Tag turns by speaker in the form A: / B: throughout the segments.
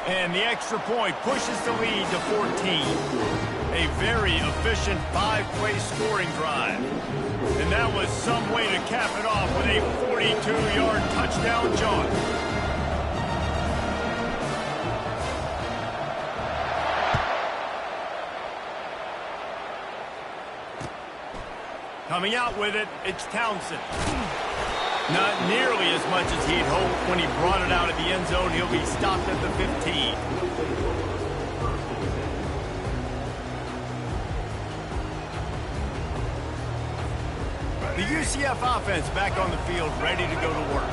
A: And the extra point pushes the lead to 14. A very efficient 5-play scoring drive. And that was some way to cap it off with a 42-yard touchdown jaunt. Coming out with it, it's Townsend. Not nearly as much as he'd hoped when he brought it out of the end zone. He'll be stopped at the 15. The UCF offense back on the field, ready to go to work.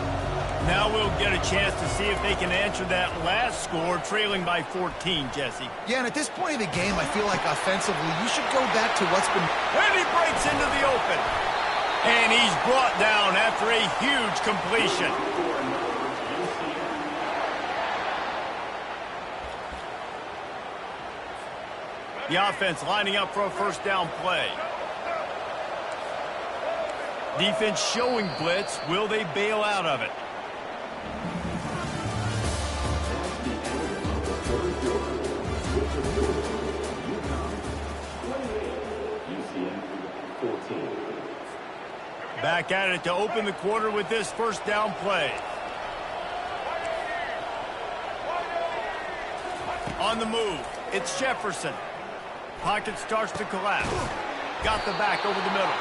A: Now we'll get a chance to see if they can answer that last score, trailing by 14, Jesse.
B: Yeah, and at this point of the game, I feel like offensively, you should go back to what's been...
A: And he breaks into the open. And he's brought down after a huge completion. The offense lining up for a first down play. Defense showing blitz. Will they bail out of it? Back at it to open the quarter with this first down play. On the move, it's Jefferson. Pocket starts to collapse. Got the back over the middle.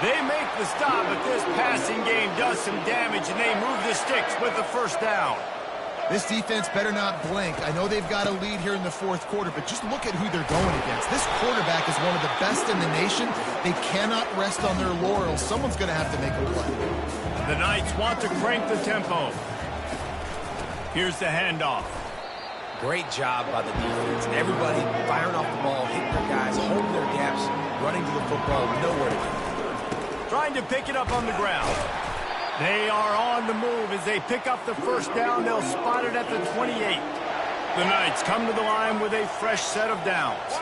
A: They make the stop, but this passing game does some damage, and they move the sticks with the first down.
B: This defense better not blink. I know they've got a lead here in the fourth quarter, but just look at who they're going against. This quarterback is one of the best in the nation. They cannot rest on their laurels. Someone's going to have to make a play.
A: The Knights want to crank the tempo. Here's the handoff.
C: Great job by the defense. Everybody firing off the ball, hitting their guys, holding their gaps, running to the football, nowhere to go.
A: Trying to pick it up on the ground. They are on the move as they pick up the first down. They'll spot it at the 28. The Knights come to the line with a fresh set of downs.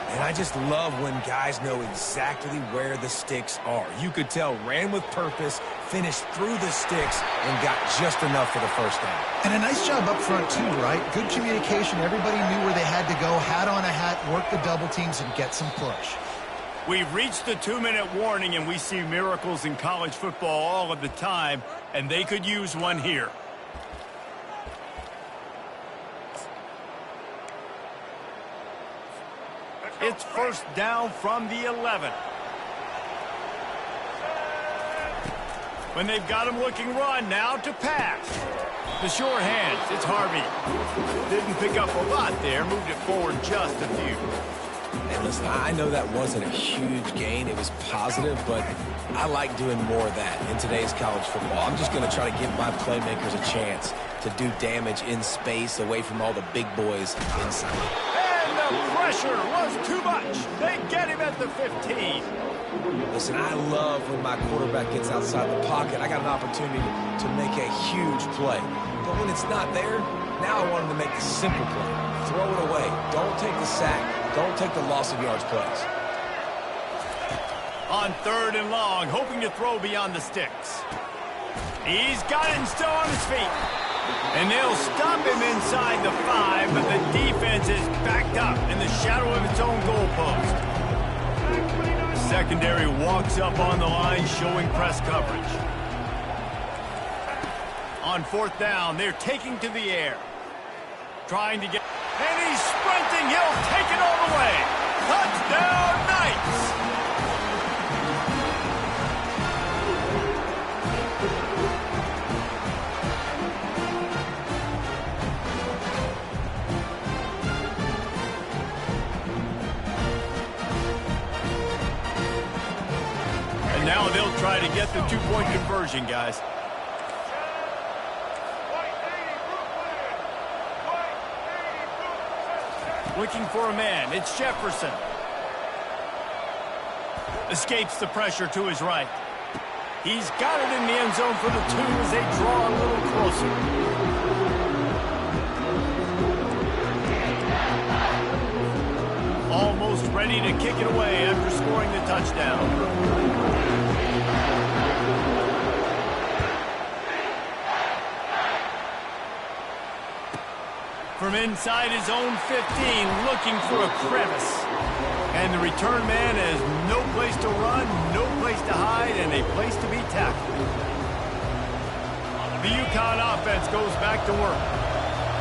C: And I just love when guys know exactly where the sticks are. You could tell ran with purpose, finished through the sticks, and got just enough for the first down.
B: And a nice job up front too, right? Good communication. Everybody knew where they had to go, hat on a hat, work the double teams, and get some push.
A: We've reached the 2-minute warning, and we see miracles in college football all of the time, and they could use one here. It's first down from the 11. When they've got him looking run, now to pass. The sure hands, it's Harvey. Didn't pick up a lot there, moved it forward just a few.
C: And listen, I know that wasn't a huge gain. It was positive, but I like doing more of that in today's college football. I'm just going to try to give my playmakers a chance to do damage in space away from all the big boys inside.
A: And the pressure was too much. They get him at the 15.
C: Listen, I love when my quarterback gets outside the pocket. I got an opportunity to make a huge play. But when it's not there, now I want him to make the simple play. Throw it away. Don't take the sack. Don't take the loss of yards plays.
A: On 3rd and long, hoping to throw beyond the sticks. He's got it and still on his feet. And they'll stop him inside the 5, but the defense is backed up in the shadow of its own goalpost. Secondary walks up on the line, showing press coverage. On 4th down, they're taking to the air. Trying to get... And he's sprinting. He'll take it all the way. Touchdown, Knights! And now they'll try to get the 2-point conversion, guys. Looking for a man. It's Jefferson. Escapes the pressure to his right. He's got it in the end zone for the 2 as they draw a little closer. Almost ready to kick it away after scoring the touchdown. From inside his own 15, looking for a crevice. And the return man has no place to run, no place to hide, and a place to be tackled. The UConn offense goes back to work.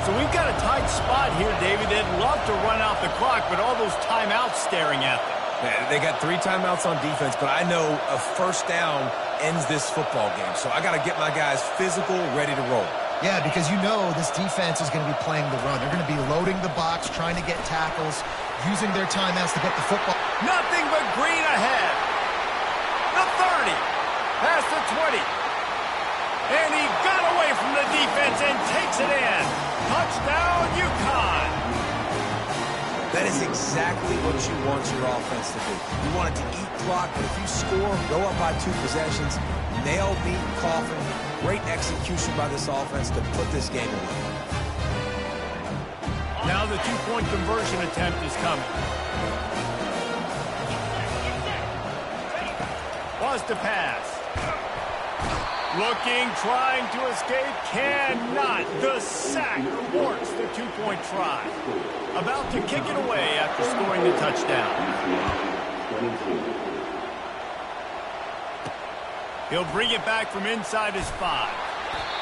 A: So we've got a tight spot here, David. They'd love to run out the clock, but all those timeouts staring at them.
C: Yeah, they got 3 timeouts on defense, but I know a first down ends this football game. So I got to get my guys physical, ready to roll.
B: Yeah, because you know this defense is going to be playing the run. They're going to be loading the box, trying to get tackles, using their timeouts to get the football.
A: Nothing but green ahead. The 30. Past the 20. And he got away from the defense and takes it in. Touchdown, UConn.
C: That is exactly what you want your offense to do. You want it to eat clock, but if you score, go up by 2 possessions, nail, beat, coffin. Great execution by this offense to put this game away.
A: Now the 2-point conversion attempt is coming. Was to pass. Looking, trying to escape, cannot. The sack thwarts the 2-point try. About to kick it away after scoring the touchdown. He'll bring it back from inside his 5.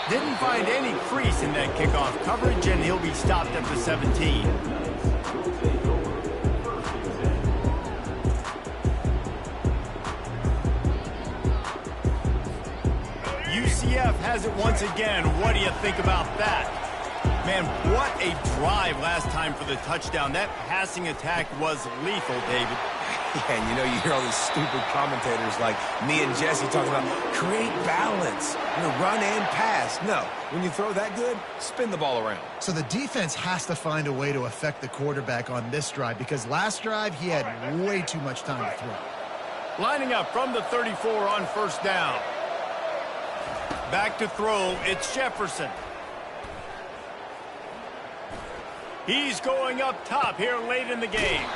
A: Didn't find any crease in that kickoff coverage, and he'll be stopped at the 17. UCF has it once again. What do you think about that? Man, what a drive last time for the touchdown. That passing attack was lethal, David.
C: Yeah, and you know, you hear all these stupid commentators like me and Jesse talking about create balance, run and pass. No, when you throw that good, spin the ball around.
B: So the defense has to find a way to affect the quarterback on this drive because last drive he had way too much time to throw.
A: Lining up from the 34 on first down. Back to throw, it's Jefferson. He's going up top here late in the game.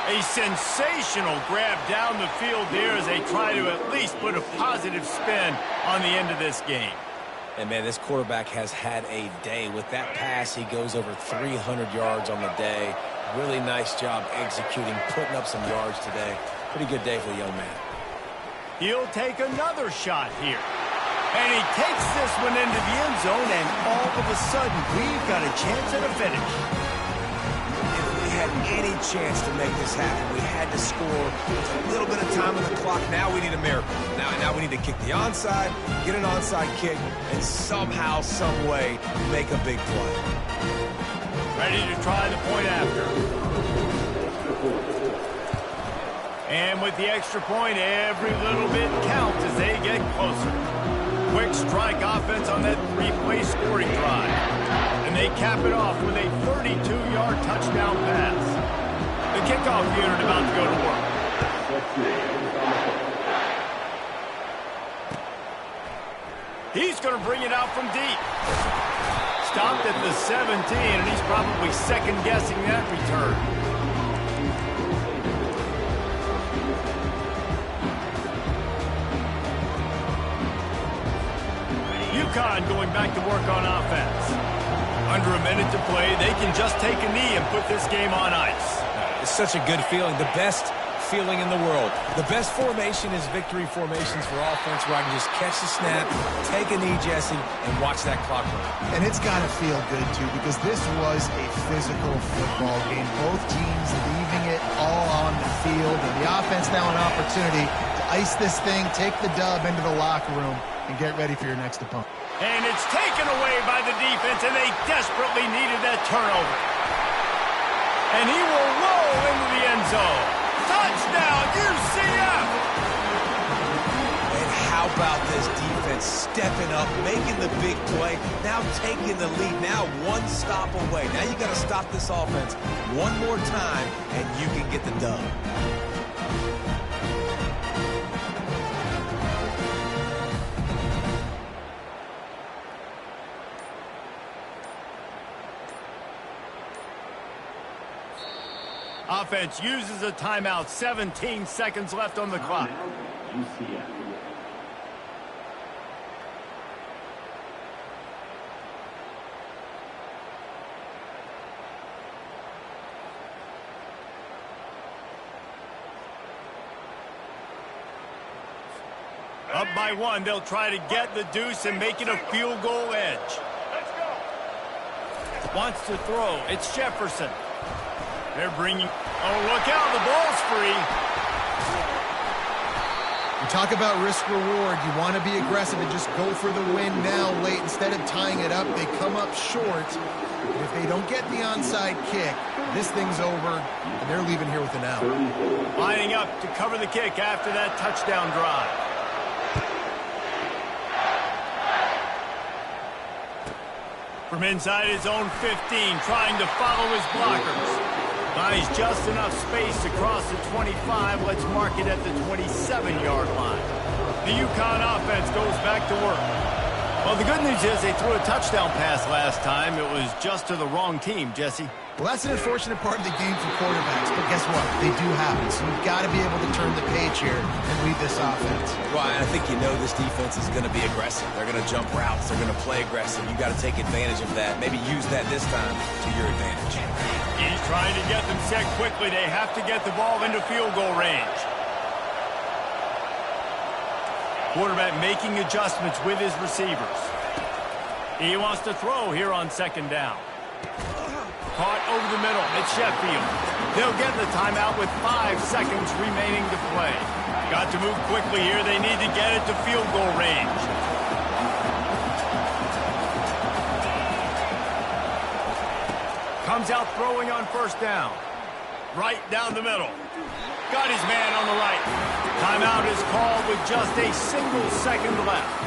A: A sensational grab down the field here as they try to at least put a positive spin on the end of this game.
C: And, man, this quarterback has had a day. With that pass, he goes over 300 yards on the day. Really nice job executing, putting up some yards today. Pretty good day for the young man.
A: He'll take another shot here. And he takes this one into the end zone, and all of a sudden, we've got a chance at a finish.
C: Had any chance to make this happen. We had to score with a little bit of time on the clock. Now we need a miracle. Now we need to kick the onside, get an onside kick, and somehow, some way, make a big play.
A: Ready to try the point after. And with the extra point, every little bit counts as they get closer. Quick strike offense on that 3-play scoring drive. And they cap it off with a 32-yard touchdown pass. The kickoff unit about to go to work. He's going to bring it out from deep. Stopped at the 17, and he's probably second-guessing that return. UConn going back to work on offense. Under a minute to play, they can just take a knee and put this game on ice.
C: It's such a good feeling, the best feeling in the world. The best formation is victory formations for offense where I can just catch the snap, take a knee, Jesse, and watch that clock run.
B: And it's got to feel good, too, because this was a physical football game. Both teams leaving it all on the field, and the offense now an opportunity to ice this thing, take the dub into the locker room, and get ready for your next opponent.
A: And it's taken away by the defense, and they desperately needed that turnover. And he will roll into the end zone. Touchdown, UCF!
C: And how about this defense stepping up, making the big play, now taking the lead, now one stop away. Now you got to stop this offense one more time, and you can get the dub.
A: Offense uses a timeout. 17 seconds left on the clock. by one. They'll try to get the deuce and make it a field goal edge. Wants to throw. It's Jefferson. They're bringing... Oh, look out. The ball's free.
B: You talk about risk-reward. You want to be aggressive and just go for the win now late. Instead of tying it up, they come up short. And if they don't get the onside kick, this thing's over, and they're leaving here with an out.
A: Lining up to cover the kick after that touchdown drive. From inside his own 15, trying to follow his blockers. Buys just enough space across the 25. Let's mark it at the 27-yard line. The UConn offense goes back to work. Well, the good news is they threw a touchdown pass last time. It was just to the wrong team, Jesse.
B: Well, that's an unfortunate part of the game for quarterbacks, but guess what? They do happen, so you've got to be able to turn the page here and lead this offense.
C: Ryan, I think you know this defense is going to be aggressive. They're going to jump routes. They're going to play aggressive. You got to take advantage of that. Maybe use that this time to your advantage.
A: He's trying to get them set quickly. They have to get the ball into field goal range. Quarterback making adjustments with his receivers. He wants to throw here on second down. Caught over the middle. It's Sheffield. They'll get the timeout with 5 seconds remaining to play. Got to move quickly here. They need to get it to field goal range. Comes out throwing on first down. Right down the middle. Got his man on the right. Timeout is called with just a single second left.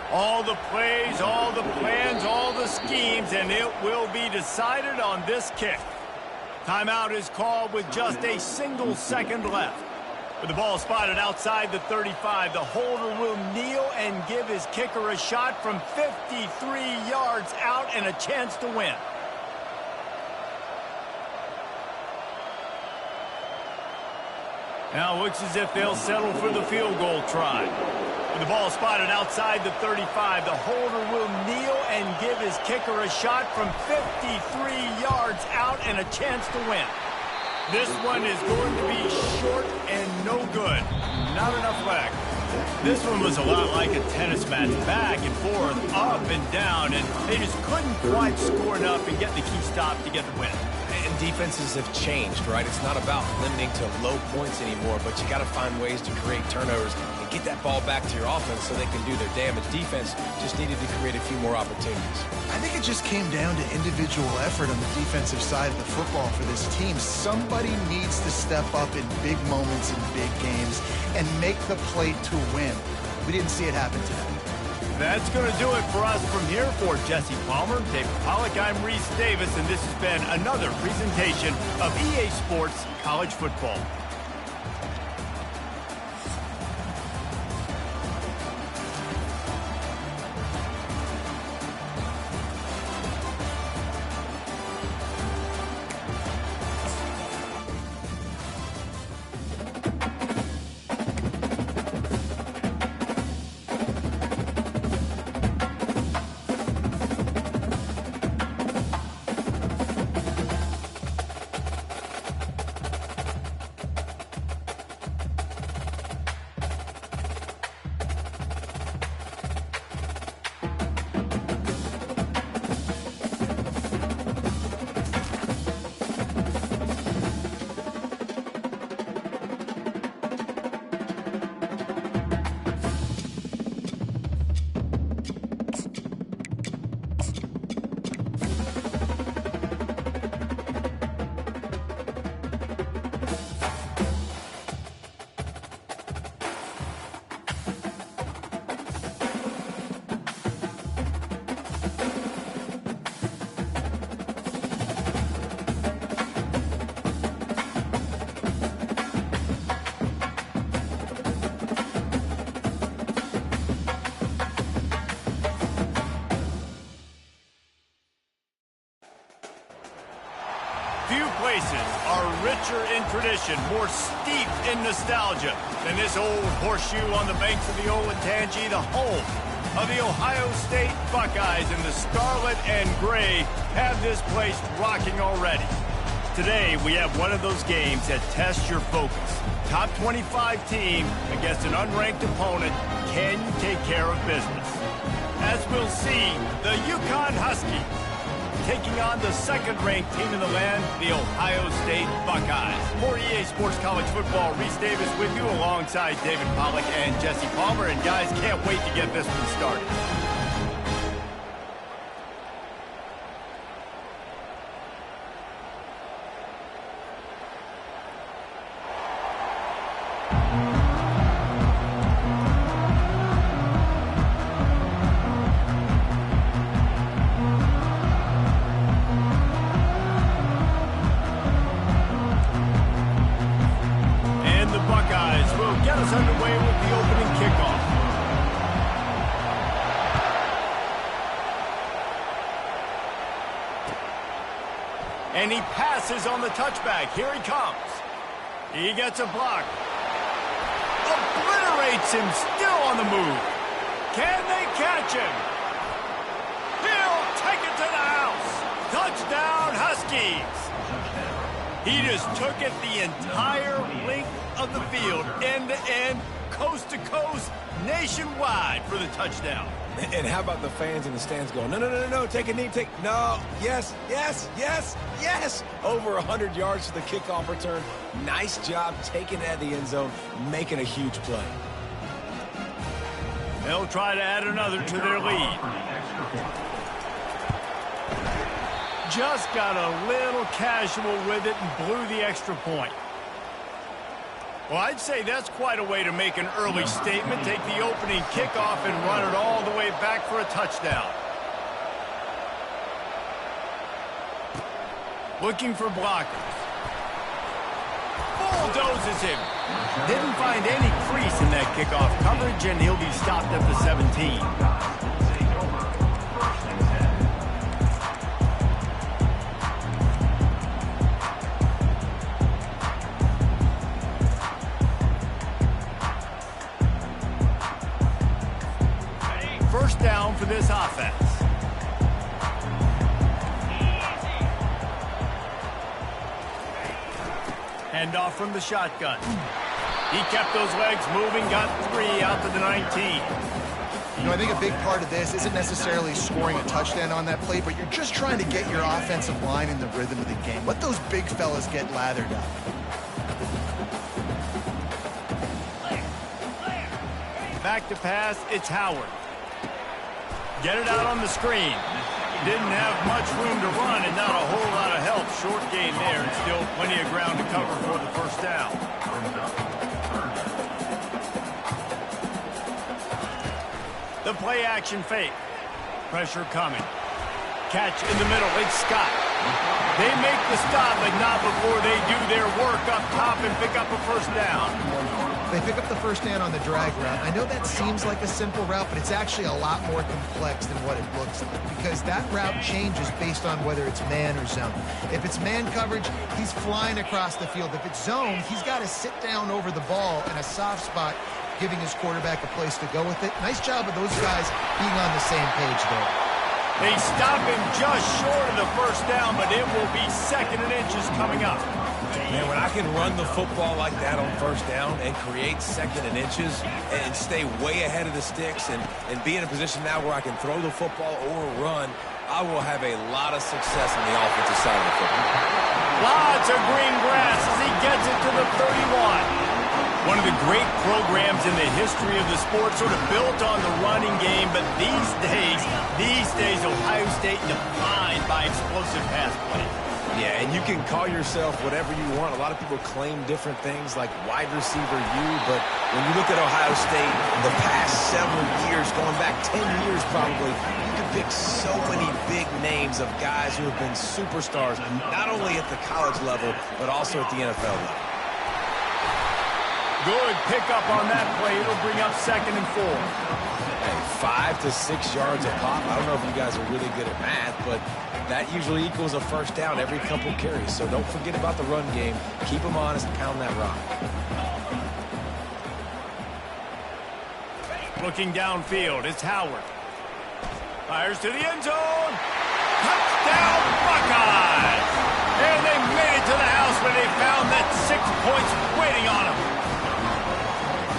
A: All the plays, all the plans, all the schemes, and it will be decided on this kick. Timeout is called with just a single second left. With the ball spotted outside the 35, the holder will kneel and give his kicker a shot from 53 yards out and a chance to win. Now it looks as if they'll settle for the field goal try. With the ball spotted outside the 35, the holder will kneel and give his kicker a shot from 53 yards out and a chance to win. This one is going to be short and no good. Not enough leg. This one was a lot like a tennis match, back and forth, up and down, and they just couldn't quite score enough and get the key stop to get the win.
C: And defenses have changed, right? It's not about limiting to low points anymore, but you got to find ways to create turnovers and get that ball back to your offense so they can do their damage. Defense just needed to create a few more opportunities.
B: I think it just came down to individual effort on the defensive side of the football for this team. Somebody needs to step up in big moments in big games and make the play to win. We didn't see it happen today.
A: That's going to do it for us from here. For Jesse Palmer, David Pollack, I'm Reese Davis, and this has been another presentation of EA Sports College Football. places are richer in tradition, more steeped in nostalgia than this old horseshoe on the banks of the Olentangy, the home of the Ohio State Buckeyes, and the scarlet and gray have this place rocking already. Today, we have one of those games that tests your focus. Top 25 team against an unranked opponent. Can you take care of business? As we'll see, the UConn Huskies taking on the second-ranked team in the land, the Ohio State Buckeyes. For EA Sports College Football, Reese Davis with you alongside David Pollack and Jesse Palmer. And guys, can't wait to get this one started. Get us underway with the opening kickoff. And he passes on the touchback. Here he comes. He gets a block. Obliterates him, still on the move. Can they catch him? He'll take it to the house. Touchdown, Huskies. He just took it the entire length of the field, end to end, coast to coast, nationwide for the touchdown.
C: And how about the fans in the stands going, no, no, no, no, no, take a knee, no, yes, yes, yes, yes. Over 100 yards to the kickoff return. Nice job taking it out of the end zone, making a huge play.
A: They'll try to add another to their lead. Just got a little casual with it and blew the extra point. Well, I'd say that's quite a way to make an early statement. Take the opening kickoff and run it all the way back for a touchdown. Looking for blockers. Bulldozes him. Didn't find any crease in that kickoff coverage, and he'll be stopped at the 17. First down for this offense. Hand off from the shotgun. He kept those legs moving, got 3 out to the 19.
B: You know, I think a big part of this isn't necessarily scoring a touchdown on that play, but you're just trying to get your offensive line in the rhythm of the game. Let those big fellas get lathered up.
A: Back to pass, it's Howard. Get it out on the screen. Didn't have much room to run and not a whole lot of help. Short gain there and still plenty of ground to cover for the first down. The play action fake. Pressure coming. Catch in the middle. It's Scott. They make the stop, but not before they do their work up top and pick up a first down.
B: They pick up the first down on the drag route. I know that seems like a simple route, but it's actually a lot more complex than what it looks like because that route changes based on whether it's man or zone. If it's man coverage, he's flying across the field. If it's zone, he's got to sit down over the ball in a soft spot, giving his quarterback a place to go with it. Nice job of those guys being on the same page there.
A: They stop him just short of the first down, but it will be 2nd and inches coming up.
C: Man, when I can run the football like that on first down and create 2nd and inches and stay way ahead of the sticks and be in a position now where I can throw the football or run, I will have a lot of success on the offensive side of the football.
A: Lots of green grass as he gets it to the 31. One of the great programs in the history of the sport, sort of built on the running game, but these days, Ohio State defined by explosive pass play.
C: Yeah, and you can call yourself whatever you want. A lot of people claim different things like wide receiver U, but when you look at Ohio State, the past several years, going back 10 years probably, you can pick so many big names of guys who have been superstars, not only at the college level, but also at the NFL level.
A: Good pickup on that play. It'll bring up 2nd and 4.
C: Hey, 5 to 6 yards a pop. I don't know if you guys are really good at math, but that usually equals a first down every couple carries. So don't forget about the run game. Keep them honest, pound that rock.
A: Looking downfield, it's Howard. Fires to the end zone. Touchdown, Buckeyes! And they made it to the house where they found that 6 points waiting on them.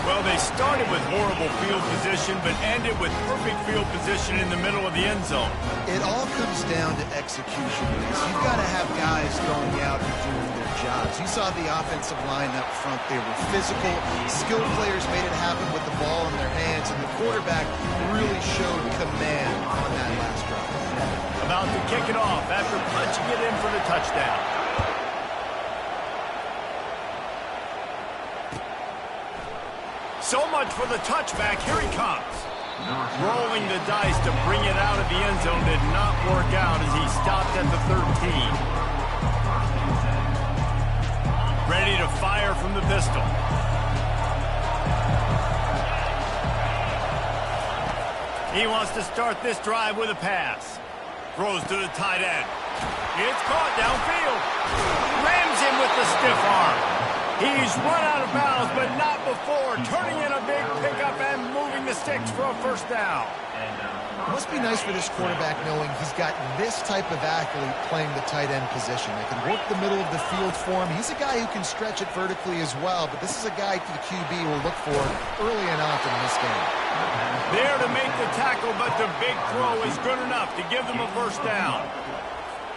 A: Well, they started with horrible field position, but ended with perfect field position in the middle of the end zone.
B: It all comes down to execution. You've got to have guys going out and doing their jobs. You saw the offensive line up front. They were physical. Skilled players made it happen with the ball in their hands, and the quarterback really showed command on that last drive.
A: About to kick it off after punching it in for the touchdown. So much for the touchback. Here he comes. Rolling the dice to bring it out of the end zone did not work out as he stopped at the 13. Ready to fire from the pistol. He wants to start this drive with a pass. Throws to the tight end. It's caught downfield. Rams him with the stiff arm. He's run out of bounds, but not before. Turning in a big pickup and moving the sticks for a first down.
B: It must be nice for this quarterback knowing he's got this type of athlete playing the tight end position. They can work the middle of the field for him. He's a guy who can stretch it vertically as well, but this is a guy the QB will look for early and often in this game.
A: There to make the tackle, but the big throw is good enough to give them a first down.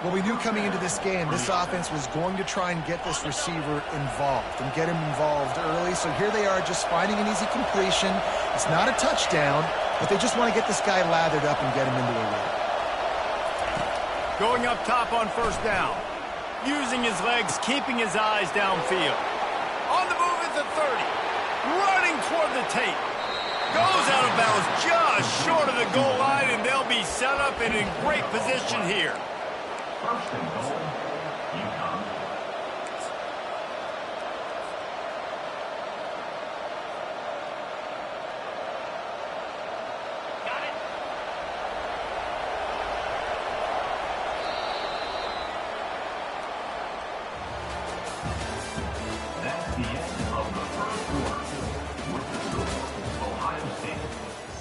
B: Well, we knew coming into this game, this offense was going to try and get this receiver involved and get him involved early. So here they are just finding an easy completion. It's not a touchdown, but they just want to get this guy lathered up and get him into a run.
A: Going up top on first down. Using his legs, keeping his eyes downfield. On the move at the 30. Running toward the tape. Goes out of bounds just short of the goal line, and they'll be set up and in great position here.
D: First and goal, UConn.
A: Got it.
D: That's the end of the first quarter. With the score, Ohio State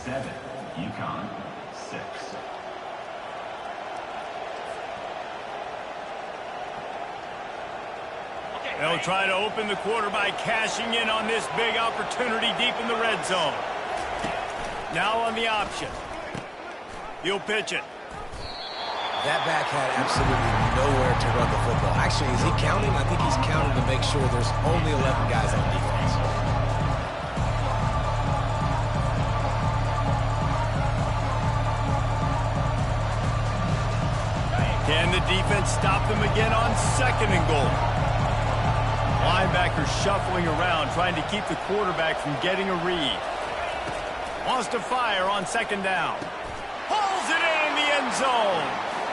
D: 7, UConn 6.
A: They'll try to open the quarter by cashing in on this big opportunity deep in the red zone. Now on the option. He'll pitch it.
C: That back had absolutely nowhere to run the football. Actually, is he counting? I think he's counting to make sure there's only 11 guys on defense.
A: Can the defense stop them again on 2nd and goal? Linebacker shuffling around, trying to keep the quarterback from getting a read. Wants to fire on 2nd down. Pulls it in the end zone.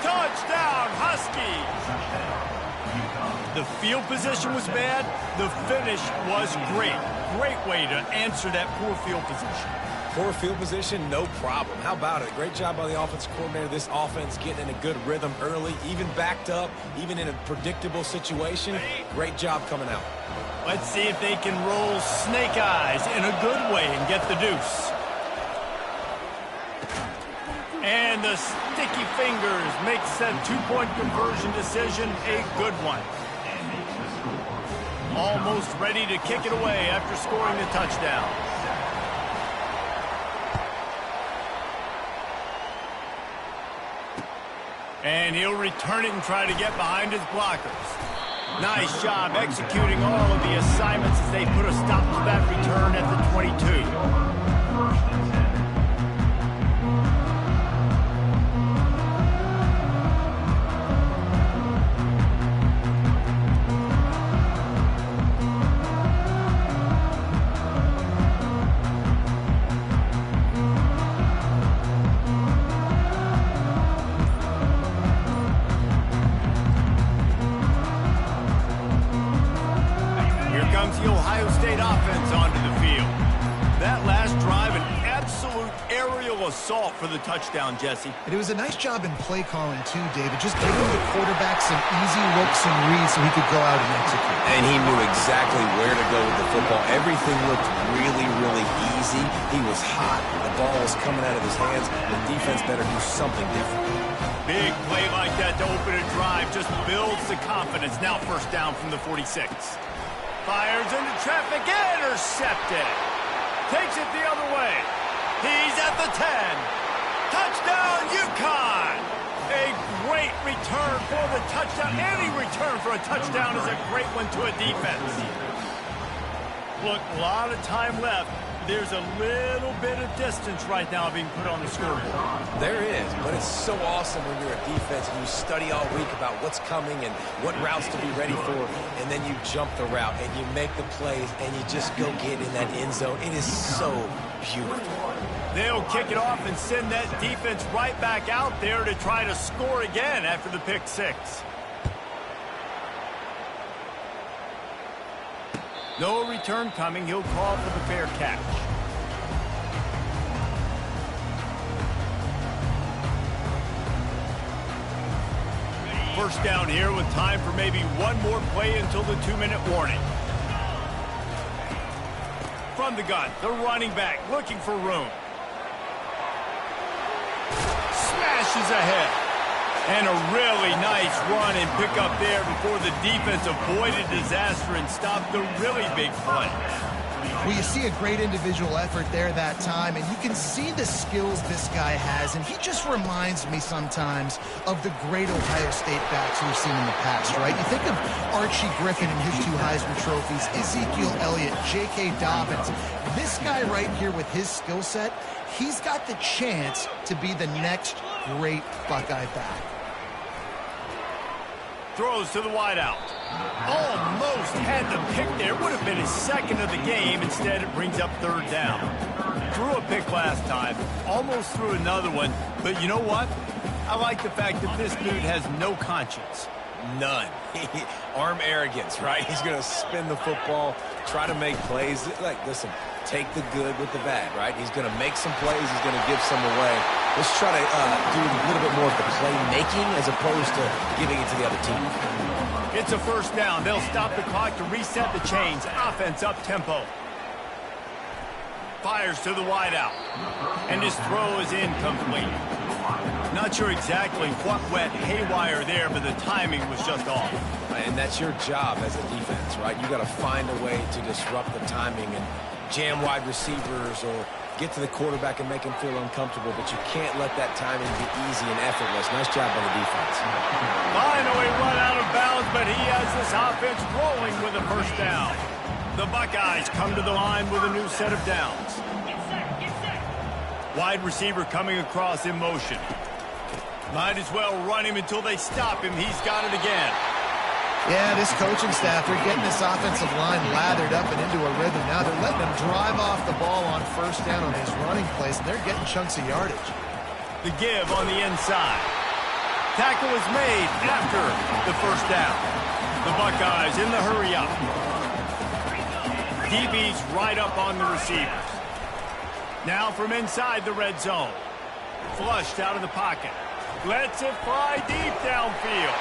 A: Touchdown, Huskies. The field position was bad. The finish was great. Great way to answer that poor field position.
C: Poor field position, no problem. How about it? Great job by the offensive coordinator. This offense getting in a good rhythm early, even backed up, even in a predictable situation. Great job coming out.
A: Let's see if they can roll snake eyes in a good way and get the deuce. And the sticky fingers makes that two-point conversion decision a good one. Almost ready to kick it away after scoring the touchdown. And he'll return it and try to get behind his blockers. Nice job executing all of the assignments as they put a stop to that return at the 22. The Ohio State offense on assault for the touchdown, Jesse.
B: And it was a nice job in play calling too, David. Just giving the quarterback some easy looks and reads so he could go out and execute.
C: And he knew exactly where to go with the football. Everything looked really, really easy. He was hot. The ball was coming out of his hands. The defense better do something different.
A: Big play like that to open a drive just builds the confidence. Now first down from the 46. Fires into traffic, intercepted. Takes it the other way. He's at the 10. Touchdown, UConn! A great return for the touchdown. Any return for a touchdown is a great one to a defense. Look, a lot of time left. There's a little bit of distance right now being put on the scoreboard.
C: There is, but it's so awesome when you're a defense and you study all week about what's coming and what routes to be ready for, and then you jump the route and you make the plays and you just go get in that end zone. It is so beautiful.
A: They'll kick it off and send that defense right back out there to try to score again after the pick six. No return coming. He'll call for the fair catch. First down here with time for maybe one more play until the 2-minute warning. From the gun, the running back looking for room. Smashes ahead. And a really nice run and pick up there before the defense avoided disaster and stopped the really big play.
B: Well, you see a great individual effort there that time, and you can see the skills this guy has, and he just reminds me sometimes of the great Ohio State backs we've seen in the past, right? You think of Archie Griffin and his 2 Heisman trophies, Ezekiel Elliott, J.K. Dobbins. This guy right here with his skill set, he's got the chance to be the next great Buckeye back.
A: Throws to the wideout. Almost had the pick there. Would have been his second of the game. Instead, it brings up third down. Threw a pick last time. Almost threw another one. But you know what? I like the fact that this dude has no conscience.
C: None. Arm arrogance, right? He's going to spin the football, try to make plays. Like, listen, take the good with the bad, right? He's going to make some plays. He's going to give some away. Let's try to do a little bit more of the playmaking as opposed to giving it to the other team.
A: It's a first down. They'll stop the clock to reset the chains. Offense up tempo. Fires to the wideout. And his throw is incomplete. Not sure exactly what went haywire there, but the timing was just off.
C: And that's your job as a defense, right? You got to find a way to disrupt the timing and jam wide receivers or get to the quarterback and make him feel uncomfortable, but you can't let that timing be easy and effortless. Nice job by the defense.
A: Finally run out of bounds, but he has this offense rolling with a first down. The Buckeyes come to the line with a new set of downs. Wide receiver coming across in motion. Might as well run him until they stop him. He's got it again.
B: Yeah, this coaching staff, they're getting this offensive line lathered up and into a rhythm now. They're letting them drive off the ball on first down on these running plays, and they're getting chunks of yardage.
A: The give on the inside. Tackle is made after the first down. The Buckeyes in the hurry up. DB's right up on the receivers. Now from inside the red zone. Flushed out of the pocket. Lets it fly deep downfield.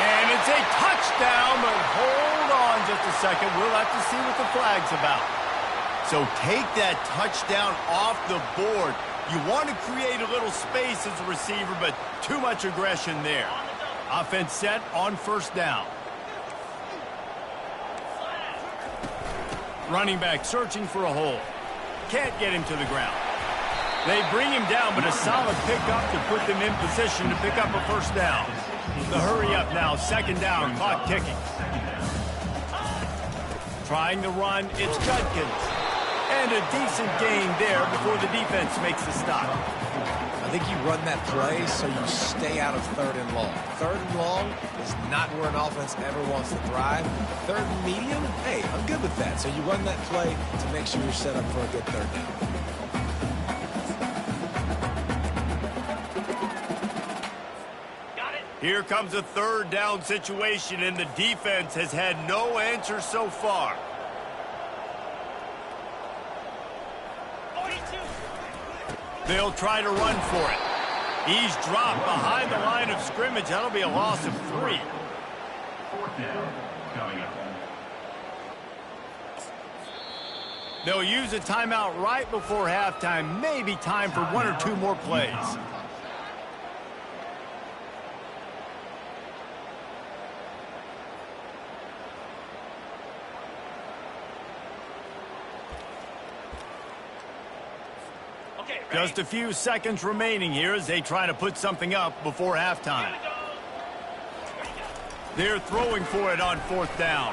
A: And it's a touchdown, but hold on just a second. We'll have to see what the flag's about. So take that touchdown off the board. You want to create a little space as a receiver, but too much aggression there. Offense set on first down. Running back searching for a hole. Can't get him to the ground. They bring him down, but a solid pickup to put them in position to pick up a first down. The hurry up now, second down, clock ticking. Trying to run, it's Judkins. And a decent gain there before the defense makes the stop.
C: I think you run that play so you stay out of third and long. Third and long is not where an offense ever wants to thrive. Third and medium, hey, I'm good with that. So you run that play to make sure you're set up for a good third down.
A: Here comes a third down situation, and the defense has had no answer so far. They'll try to run for it. He's dropped behind the line of scrimmage. That'll be a loss of 3.
D: 4th down coming up.
A: They'll use a timeout right before halftime. Maybe time for 1 or 2 more plays. Just a few seconds remaining here as they try to put something up before halftime. They're throwing for it on 4th down.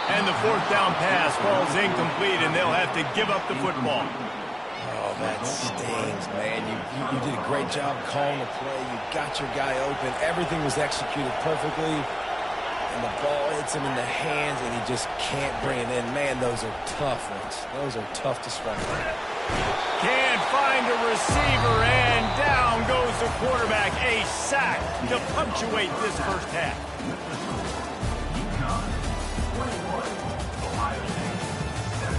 A: And the 4th down pass falls incomplete, and they'll have to give up the football.
C: Oh, that stings, man. You did a great job calling the play. You got your guy open. Everything was executed perfectly. And the ball hits him in the hands, and he just can't bring it in. Man, those are tough ones. Those are tough to strike.
A: Can't find a receiver, and down goes the quarterback. A sack to punctuate this first half.
D: UConn 21, Ohio State 7.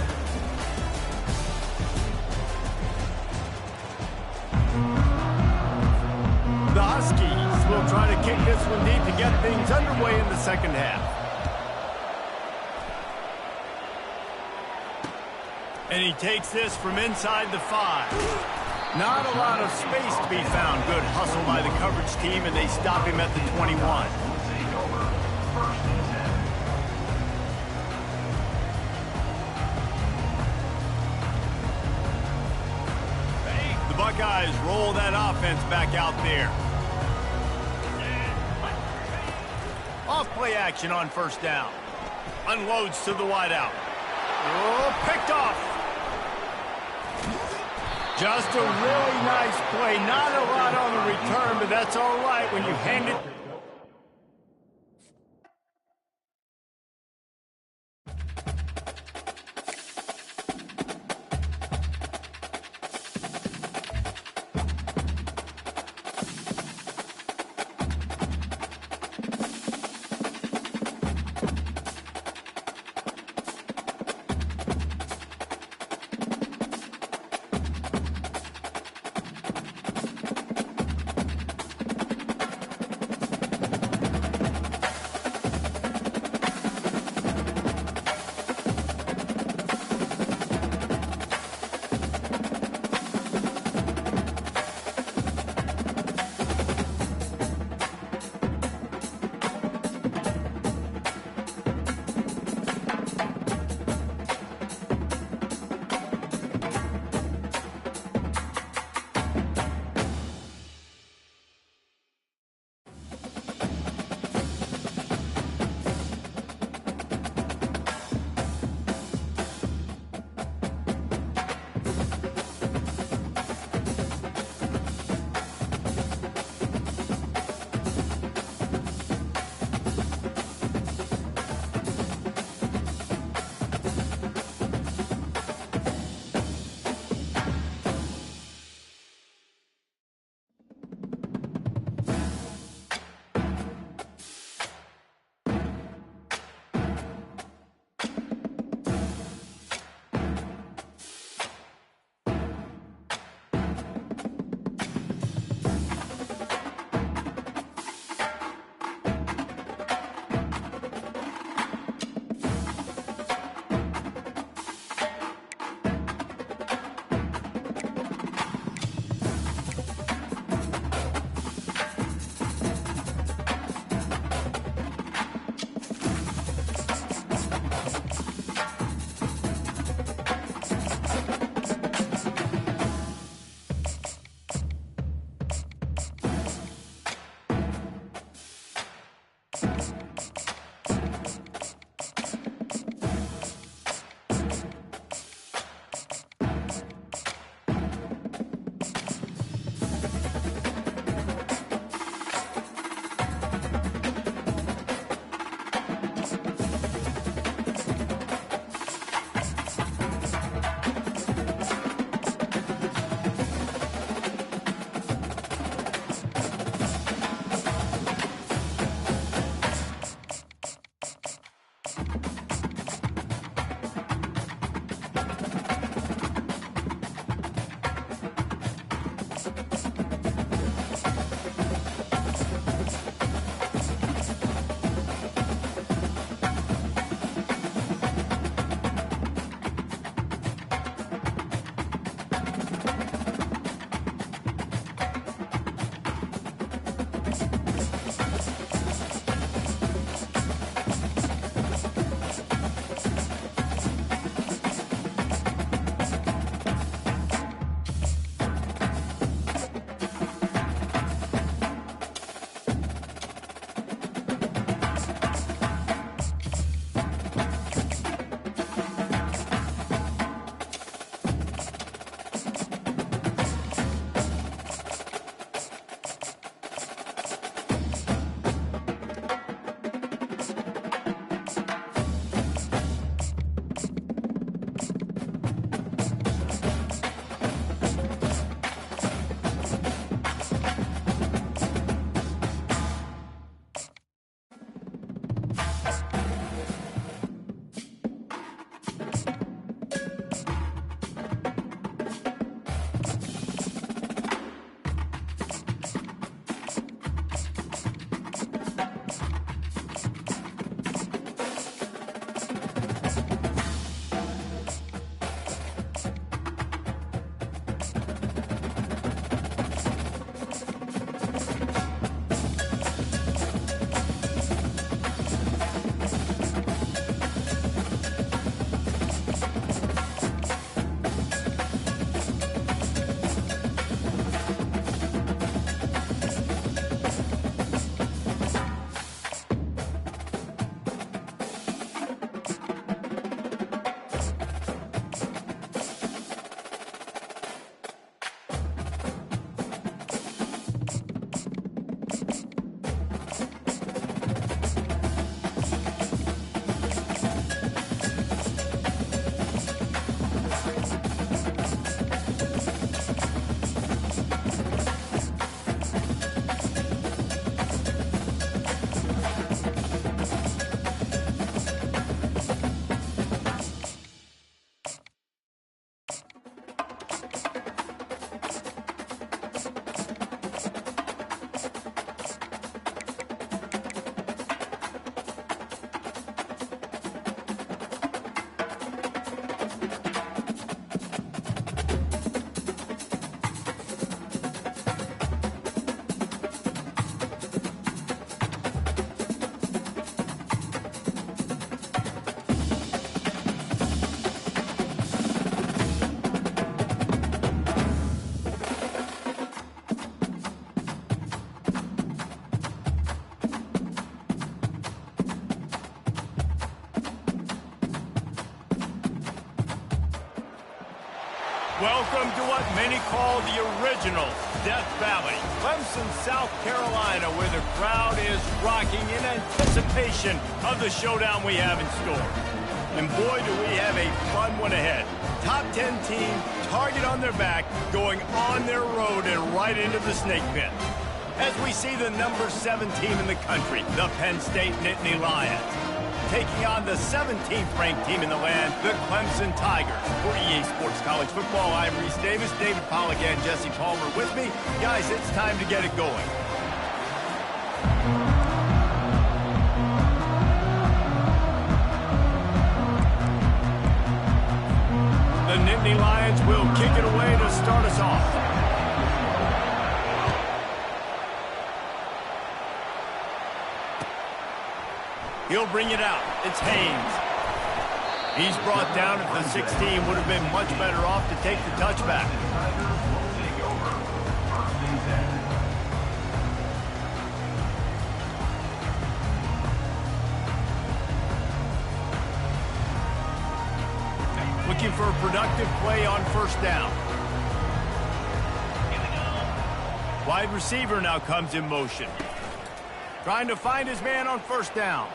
A: The Huskies will try to kick this one deep to get things underway in the second half. And he takes this from inside the 5. Not a lot of space to be found. Good hustle by the coverage team, and they stop him at the 21.
D: Take over 1st and 7.
A: The Buckeyes roll that offense back out there. Off play action on 1st down. Unloads to the wideout. Oh, picked off. Just a really nice play. Not a lot on the return, but that's all right when you hand it. Welcome to what many call the original Death Valley, Clemson, South Carolina, where the crowd is rocking in anticipation of the showdown we have in store. And boy, do we have a fun one ahead. Top 10 team, target on their back, going on their road and right into the snake pit. As we see the number 7 team in the country, the Penn State Nittany Lions, taking on the 17th ranked team in the land, the Clemson Tigers. For EA Sports College Football, I'm Reese Davis, David Pollack and Jesse Palmer with me. Guys, it's time to get it going. The Nittany Lions will kick it away to start us off. He'll bring it out. It's Haynes. He's brought down at the 16. Would have been much better off to take the touchback. Looking for a productive play on first down. Wide receiver now comes in motion. Trying to find his man on first down.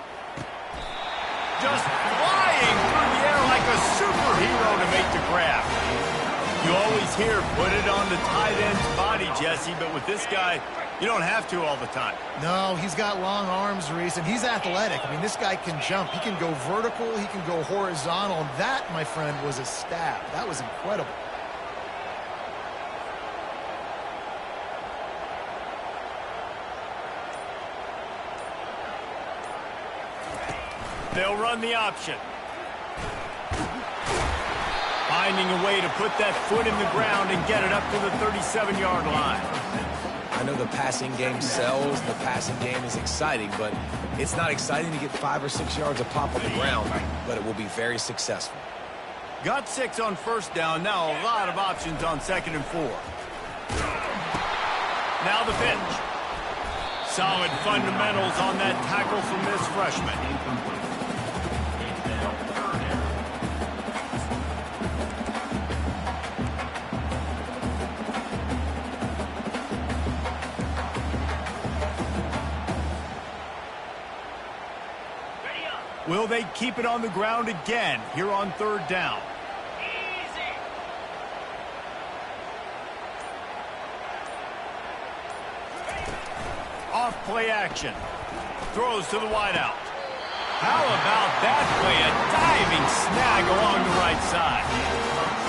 A: Just flying through the air like a superhero to make the grab. You always hear, put it on the tight end's body, Jesse, but with this guy, you don't have to all the time.
B: No, he's got long arms, Reese, and he's athletic. I mean, this guy can jump. He can go vertical. He can go horizontal. And that, my friend, was a stab. That was incredible.
A: They'll run the option. Finding a way to put that foot in the ground and get it up to the 37-yard line.
C: I know the passing game sells, the passing game is exciting, but it's not exciting to get 5 or 6 yards of pop on the ground, but it will be very successful.
A: Got 6 on first down. Now a lot of options on 2nd and 4. Now the pitch. Solid fundamentals on that tackle from this freshman. Will they keep it on the ground again here on 3rd down? Easy. Off play action. Throws to the wideout. How about that play? A diving snag along the right side.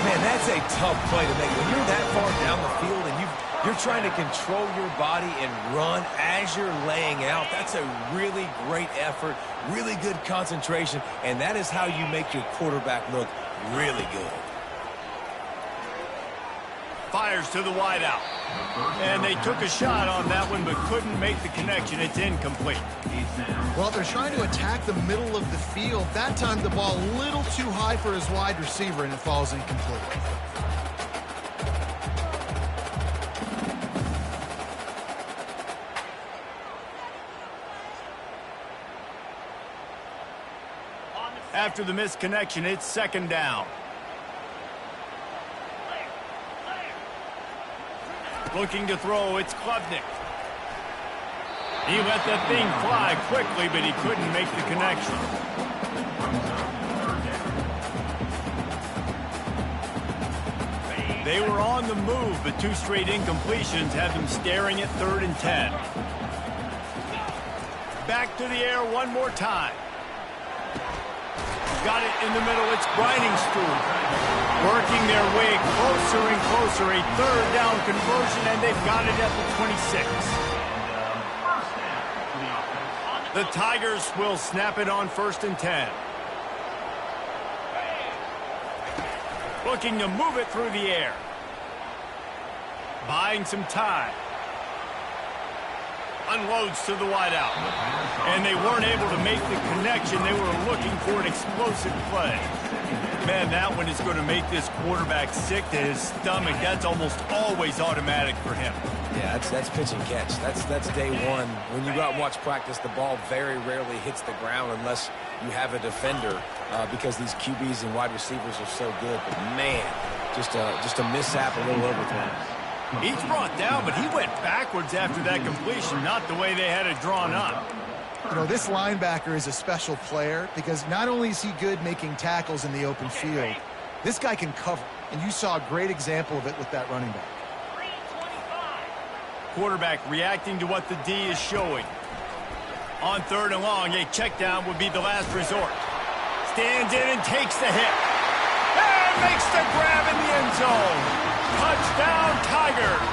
C: Man, that's a tough play to make. When you're that far down the field and you're trying to control your body and run as you're laying out, that's a really great effort, really good concentration, and that is how you make your quarterback look really good.
A: Fires to the wideout. And they took a shot on that one but couldn't make the connection. It's incomplete.
B: Well, they're trying to attack the middle of the field. That time the ball a little too high for his wide receiver, and it falls incomplete.
A: After the missed connection, it's 2nd down. Looking to throw, it's Klubnik. He let that thing fly quickly, but he couldn't make the connection. They were on the move, but 2 straight incompletions had them staring at 3rd and 10. Back to the air one more time. Got it in the middle. It's Briningstool. Working their way closer and closer. A 3rd down conversion, and they've got it at the 26. The Tigers will snap it on 1st and 10. Looking to move it through the air. Buying some time. Unloads to the wideout. And they weren't able to make the connection. They were looking for an explosive play. Man, that one is going to make this quarterback sick to his stomach. That's almost always automatic for him.
C: Yeah, that's pitch and catch. That's day one. When you go out and watch practice, the ball very rarely hits the ground unless you have a defender because these QBs and wide receivers are so good. But, man, Just a mishap, a little overthrown.
A: He's brought down, but he went backwards after that completion, not the way they had it drawn up.
B: You know, this linebacker is a special player because not only is he good making tackles in the open field, this guy can cover. And you saw a great example of it with that running back.
A: Quarterback reacting to what the D is showing. On 3rd and long, a check down would be the last resort. Stands in and takes the hit. And makes the grab in the end zone. Touchdown, Tigers.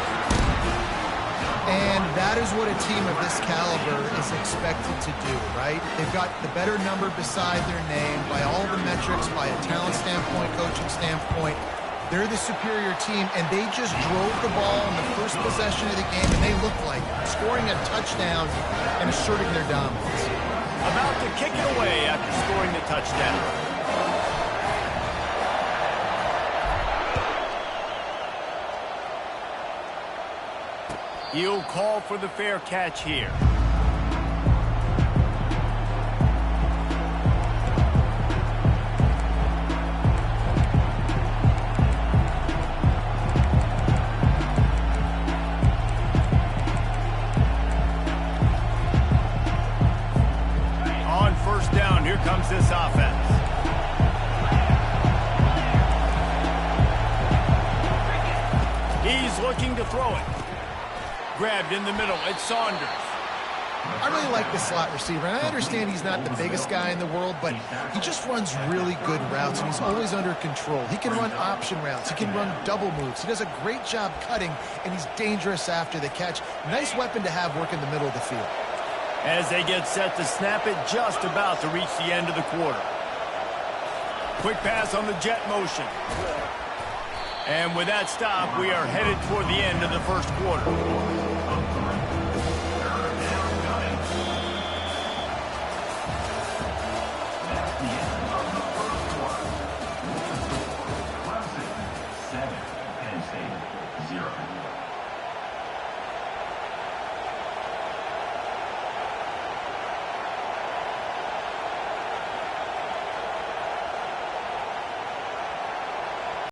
B: And that is what a team of this caliber is expected to do, right? They've got the better number beside their name by all the metrics, by a talent standpoint, coaching standpoint. They're the superior team, and they just drove the ball in the first possession of the game, and they look like scoring a touchdown and asserting their dominance.
A: About to kick it away after scoring the touchdown. He'll call for the fair catch here. On 1st down, here comes this offense. He's looking to throw it. Grabbed in the middle, it's Saunders.
B: I really like the slot receiver, and I understand he's not the biggest guy in the world, but he just runs really good routes, and he's always under control. He can run option routes. He can run double moves. He does a great job cutting, and he's dangerous after the catch. Nice weapon to have work in the middle of the field.
A: As they get set to snap it, just about to reach the end of the quarter. Quick pass on the jet motion. And with that stop, we are headed toward the end of the 1st quarter.